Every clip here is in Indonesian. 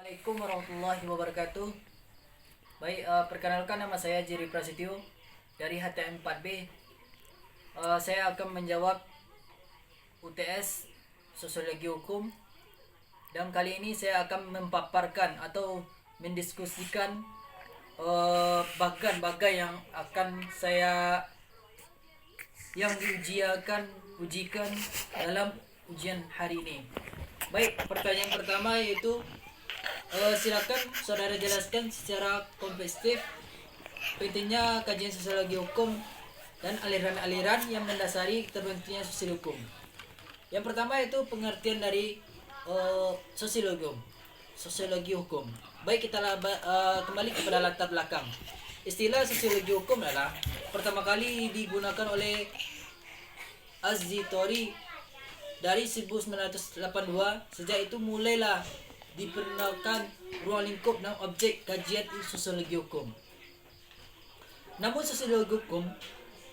Assalamualaikum warahmatullahi wabarakatuh. Baik, perkenalkan nama saya Jerry Prasetyo dari HTM 4B. Saya akan menjawab UTS Sosiologi Hukum. Dan kali ini saya akan memaparkan atau mendiskusikan bagan-bagan yang akan saya ujikan dalam ujian hari ini. Baik, pertanyaan pertama yaitu silakan saudara jelaskan secara komprehensif pentingnya kajian sosiologi hukum dan aliran-aliran yang mendasari terbentuknya sosiologi hukum. Yang pertama itu pengertian dari sosiologi hukum. Baik, kita kembali kepada latar belakang. Istilah sosiologi hukum adalah pertama kali digunakan oleh Az-Zitori dari 1982. Sejak itu mulailah diperkenalkan ruang lingkup dan objek kajian sosiologi hukum. Namun sosiologi hukum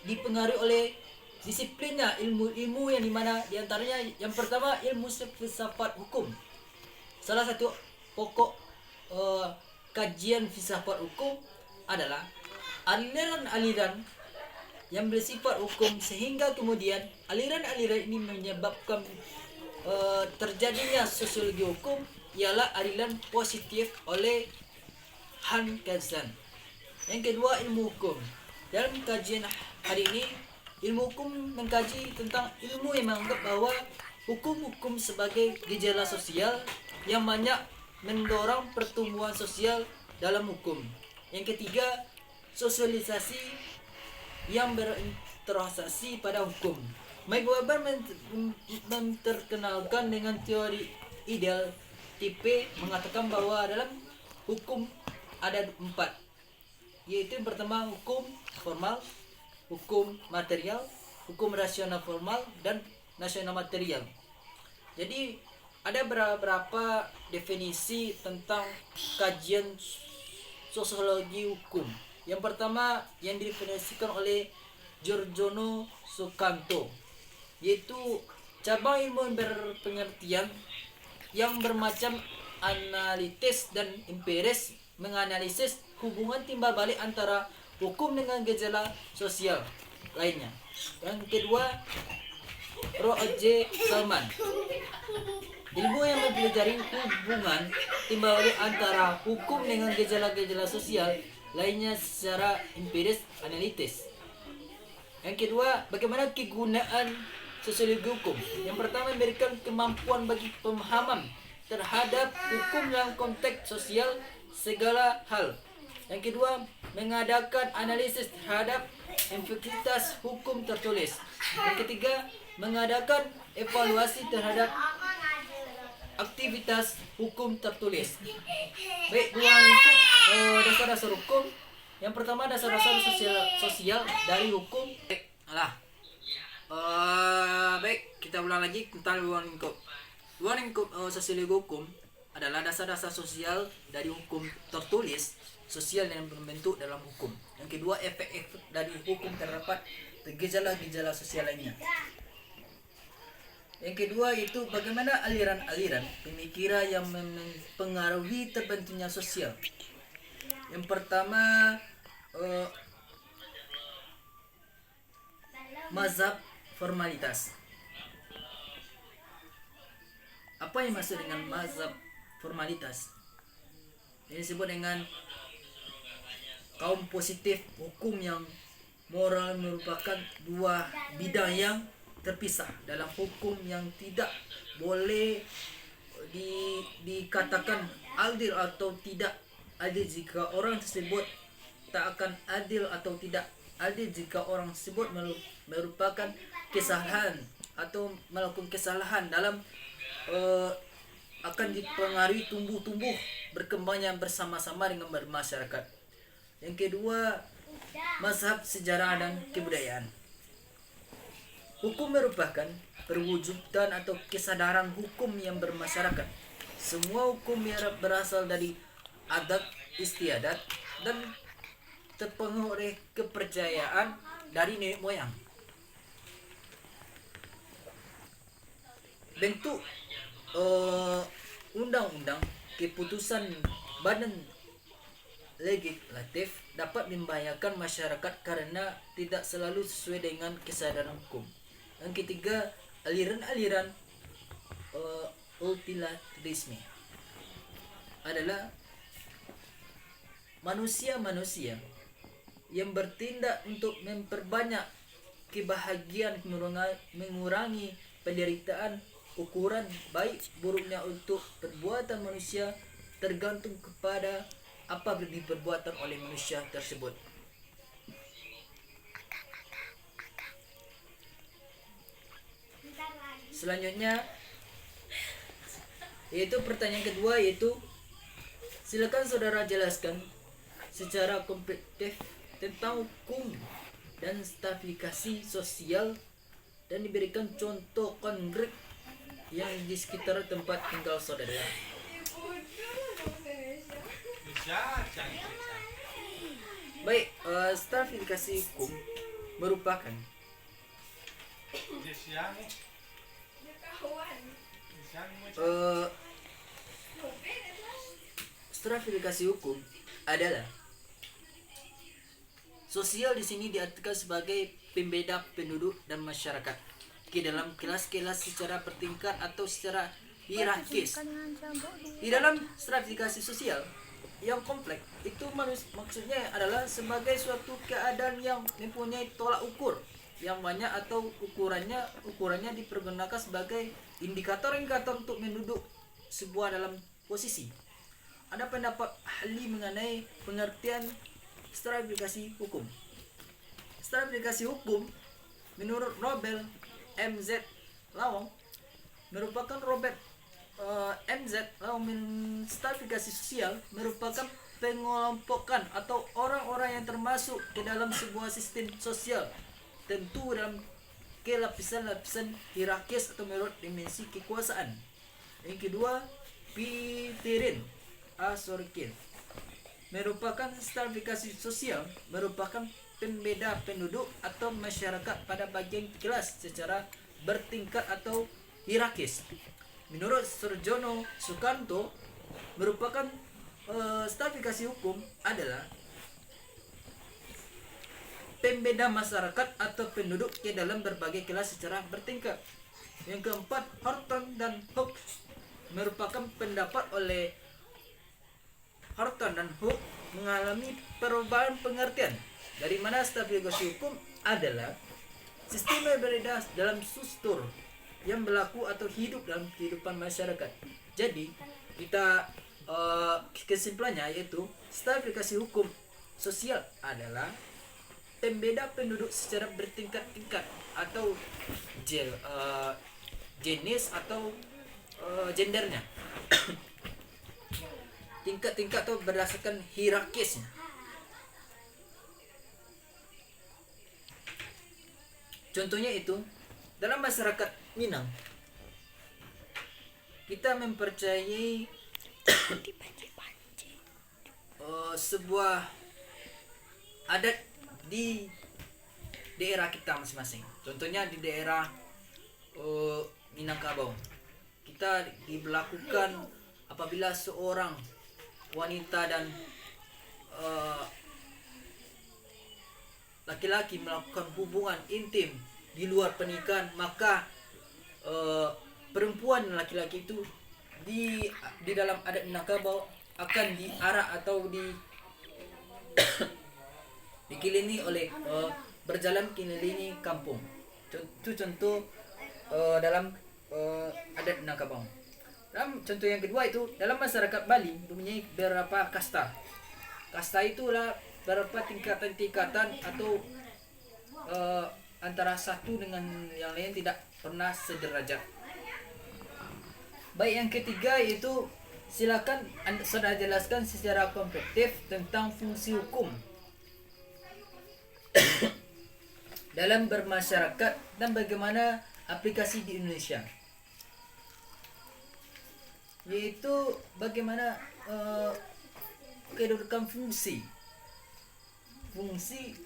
dipengaruhi oleh disiplinnya ilmu-ilmu yang dimana diantaranya yang pertama ilmu filsafat hukum. Salah satu pokok kajian filsafat hukum adalah aliran-aliran yang bersifat hukum, sehingga kemudian aliran-aliran ini menyebabkan terjadinya sosiologi hukum ialah aliran positif oleh Hans Kelsen. Yang kedua, ilmu hukum. Dalam kajian hari ini, ilmu hukum mengkaji tentang ilmu yang menganggap bahwa hukum-hukum sebagai gejala sosial yang banyak mendorong pertumbuhan sosial dalam hukum. Yang ketiga, sosialisasi yang berinteraksi pada hukum. Mike Weber memperkenalkan dengan teori ideal tipe, mengatakan bahwa dalam hukum ada 4, yaitu yang pertama hukum formal, hukum material, hukum rasional formal, dan nasional material. Jadi ada beberapa definisi tentang kajian sosiologi hukum. Yang pertama yang didefinisikan oleh Giorgio Sukanto, yaitu cabang ilmu yang berpengertian yang bermacam analitis dan empiris, menganalisis hubungan timbal balik antara hukum dengan gejala sosial lainnya. Yang kedua, Roger Salman, ilmu yang mempelajari hubungan timbal balik antara hukum dengan gejala-gejala sosial lainnya secara empiris analitis. Yang kedua, bagaimana kegunaan sosiologi hukum. Yang pertama, memberikan kemampuan bagi pemahaman terhadap hukum dalam konteks sosial segala hal. Yang kedua, mengadakan analisis terhadap efektivitas hukum tertulis. Yang ketiga, mengadakan evaluasi terhadap aktivitas hukum tertulis. Baik, dua lingkup dasar-dasar hukum. Yang pertama, dasar-dasar sosial dari hukum. Baik, kita ulang lagi tentang ruang lingkup. Ruang lingkup sosiologi hukum adalah dasar-dasar sosial dari hukum tertulis, sosial yang berbentuk dalam hukum. Yang kedua, efek-efek dari hukum terdapat gejala-gejala sosial lainnya. Yang kedua itu bagaimana aliran-aliran pemikiran yang mempengaruhi terbentuknya sosial. Yang pertama, mazhab formalitas. Apa yang maksud dengan mazhab formalitas? Ini disebut dengan kaum positif hukum yang moral merupakan dua bidang yang terpisah dalam hukum yang tidak boleh dikatakan adil atau tidak adil jika orang tersebut tak akan adil atau tidak adil jika orang tersebut merupakan kesalahan atau melakukan kesalahan dalam akan dipengaruhi tumbuh berkembangnya bersama-sama dengan masyarakat. Yang kedua, mazhab sejarah dan kebudayaan. Hukum merupakan perwujudan atau kesadaran hukum yang bermasyarakat. Semua hukum yang berasal dari adat istiadat dan terpengaruh oleh kepercayaan dari nenek moyang. Bentuk undang-undang keputusan badan legislatif dapat membahayakan masyarakat karena tidak selalu sesuai dengan kesadaran hukum. Yang ketiga, aliran-aliran utilitarisme adalah manusia-manusia yang bertindak untuk memperbanyak kebahagiaan, mengurangi penderitaan. Ukuran baik buruknya untuk perbuatan manusia tergantung kepada apa yang diperbuatan oleh manusia tersebut. Selanjutnya yaitu pertanyaan kedua, yaitu silakan saudara jelaskan secara komprehensif tentang hukum dan stabilisasi sosial dan diberikan contoh konkret yang di sekitar tempat tinggal saudara. Baik, stabilisasi hukum merupakan stratifikasi hukum adalah sosial. Di sini diartikan sebagai pembeda penduduk dan masyarakat ke dalam kelas-kelas secara bertingkat atau secara hierarkis. Di dalam stratifikasi sosial yang kompleks itu maksudnya adalah sebagai suatu keadaan yang mempunyai tolak ukur yang banyak atau ukurannya dipergunakan sebagai indikator-indikator untuk menduduk sebuah dalam posisi. Ada pendapat ahli mengenai pengertian stratifikasi hukum. Stratifikasi hukum menurut Robert M.Z. Lawong merupakan stratifikasi sosial merupakan pengelompokan atau orang-orang yang termasuk ke dalam sebuah sistem sosial tentu dalam kelapisan-lapisan hierarkis atau menurut dimensi kekuasaan. Yang kedua, Peterin A. Sorkin merupakan stratifikasi sosial merupakan pembeda penduduk atau masyarakat pada bagian kelas secara bertingkat atau hierarkis. Menurut Surjono Sukanto merupakan stratifikasi hukum adalah pembeda masyarakat atau penduduk ke dalam berbagai kelas secara bertingkat. Yang keempat, Horton dan Hook merupakan pendapat oleh Horton dan Hook mengalami perubahan pengertian dari mana stratifikasi hukum adalah sistem yang beredar dalam struktur yang berlaku atau hidup dalam kehidupan masyarakat. Jadi kita kesimpulannya yaitu stratifikasi hukum sosial adalah pembeda penduduk secara bertingkat-tingkat atau jenis atau gendernya. Tingkat-tingkat atau berdasarkan hierarkisnya. Contohnya itu dalam masyarakat Minang kita mempercayai sebuah adat di daerah kita masing-masing. Contohnya di daerah Minangkabau kita diberlakukan apabila seorang wanita dan laki-laki melakukan hubungan intim di luar pernikahan, maka perempuan dan laki-laki itu di dalam adat Minangkabau akan diarak atau dikelilingi oleh berjalan kelilingi kampung. Itu contoh dalam adat Minangkabau. Dalam contoh yang kedua itu dalam masyarakat Bali mempunyai beberapa kasta. Kasta itulah beberapa tingkatan-tingkatan atau antara satu dengan yang lain tidak pernah sederajat. Baik, yang ketiga yaitu silakan saudara jelaskan secara komprehensif tentang fungsi hukum dalam bermasyarakat dan bagaimana aplikasi di Indonesia. Yaitu bagaimana kedudukan fungsi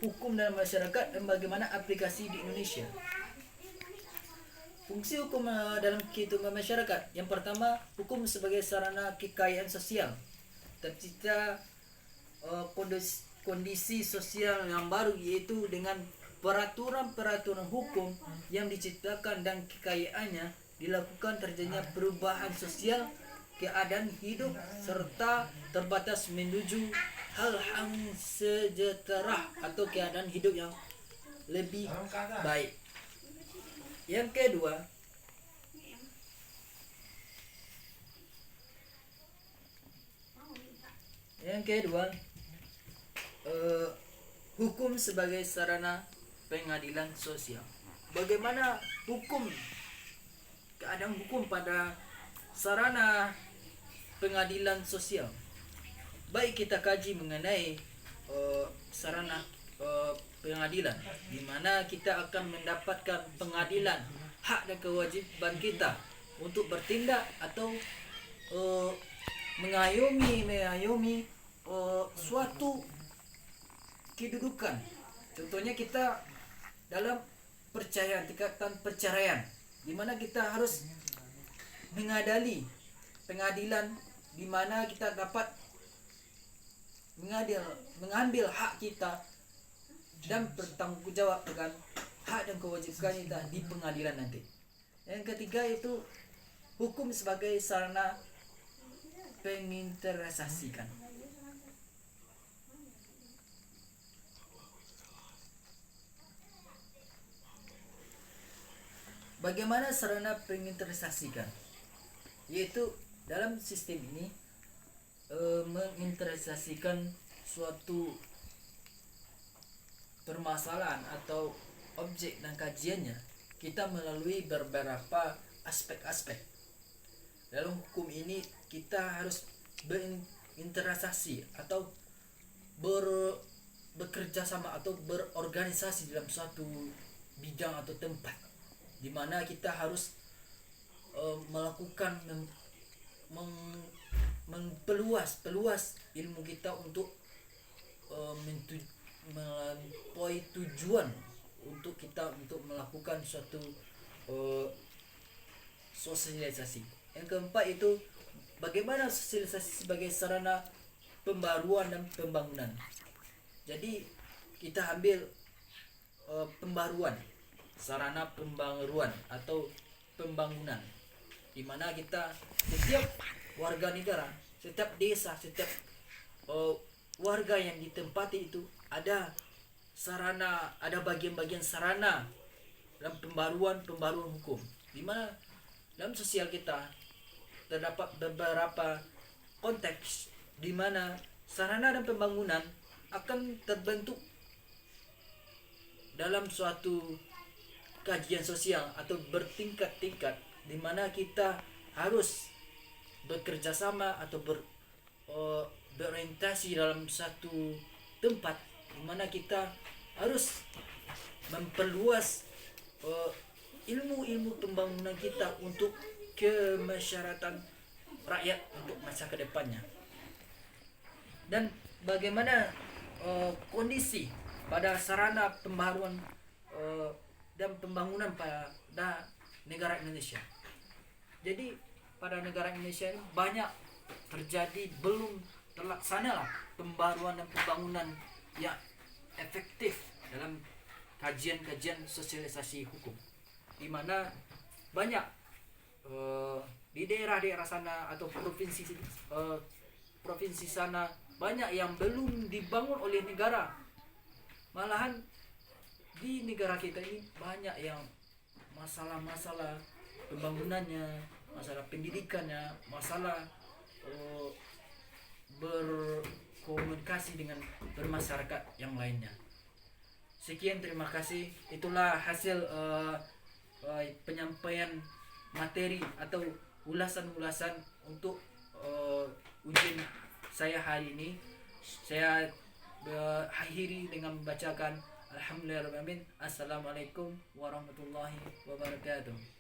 hukum dalam masyarakat dan bagaimana aplikasi di Indonesia. Fungsi hukum dalam kehidupan masyarakat. Yang pertama, hukum sebagai sarana kekayaan sosial. Tercipta kondisi sosial yang baru, yaitu dengan peraturan-peraturan hukum yang diciptakan dan kekayaannya dilakukan terjadinya perubahan sosial, keadaan hidup, serta terbatas menuju hal yang sejahtera atau keadaan hidup yang lebih baik. Yang kedua, hukum sebagai sarana pengadilan sosial. Bagaimana keadaan hukum pada sarana pengadilan sosial? Baik kita kaji mengenai sarana pengadilan, di mana kita akan mendapatkan pengadilan hak dan kewajiban kita untuk bertindak atau mengayomi suatu kedudukan. Contohnya kita dalam tingkatan perceraian, di mana kita harus mengadili pengadilan, di mana kita dapat mengambil hak kita dan bertanggung jawab dengan hak dan kewajiban kita di pengadilan nanti. Yang ketiga itu hukum sebagai sarana penginteresasikan. Bagaimana sarana penginteresasikan? Yaitu dalam sistem ini menginteresasikan suatu permasalahan atau objek dan kajiannya kita melalui beberapa aspek-aspek. Dalam hukum ini kita harus berinteraksi atau bekerja sama atau berorganisasi dalam suatu bidang atau tempat, di mana kita harus melakukan memperluas ilmu kita untuk melampaui tujuan untuk melakukan suatu sosialisasi. Yang keempat itu bagaimana sosialisasi sebagai sarana pembaruan dan pembangunan. Jadi kita ambil pembaruan, sarana pembaruan atau pembangunan, di mana kita setiap warga negara, setiap desa, setiap warga yang ditempati itu ada sarana, ada bagian-bagian sarana dalam pembaruan hukum, di mana dalam sosial kita terdapat beberapa konteks di mana sarana dan pembangunan akan terbentuk dalam suatu kajian sosial atau bertingkat-tingkat, di mana kita harus bekerja sama atau berorientasi dalam satu tempat, di mana kita harus memperluas ilmu pembangunan kita untuk kemasyarakatan rakyat untuk masa kedepannya. Dan bagaimana kondisi pada sarana pembaruan dan pembangunan pada negara Indonesia. Jadi pada negara Indonesia ini banyak terjadi belum terlaksana pembaruan dan pembangunan yang efektif dalam kajian-kajian sosialisasi hukum, di mana banyak di daerah-daerah sana atau provinsi sana banyak yang belum dibangun oleh negara. Malahan di negara kita ini banyak yang masalah-masalah pembangunannya, masalah pendidikannya, masalah berkomunikasi dengan bermasyarakat yang lainnya. Sekian, terima kasih. Itulah hasil penyampaian materi atau ulasan-ulasan untuk ujian saya hari ini. Saya akhiri dengan membacakan Alhamdulillahirrahmanirrahim. Assalamualaikum warahmatullahi wabarakatuh.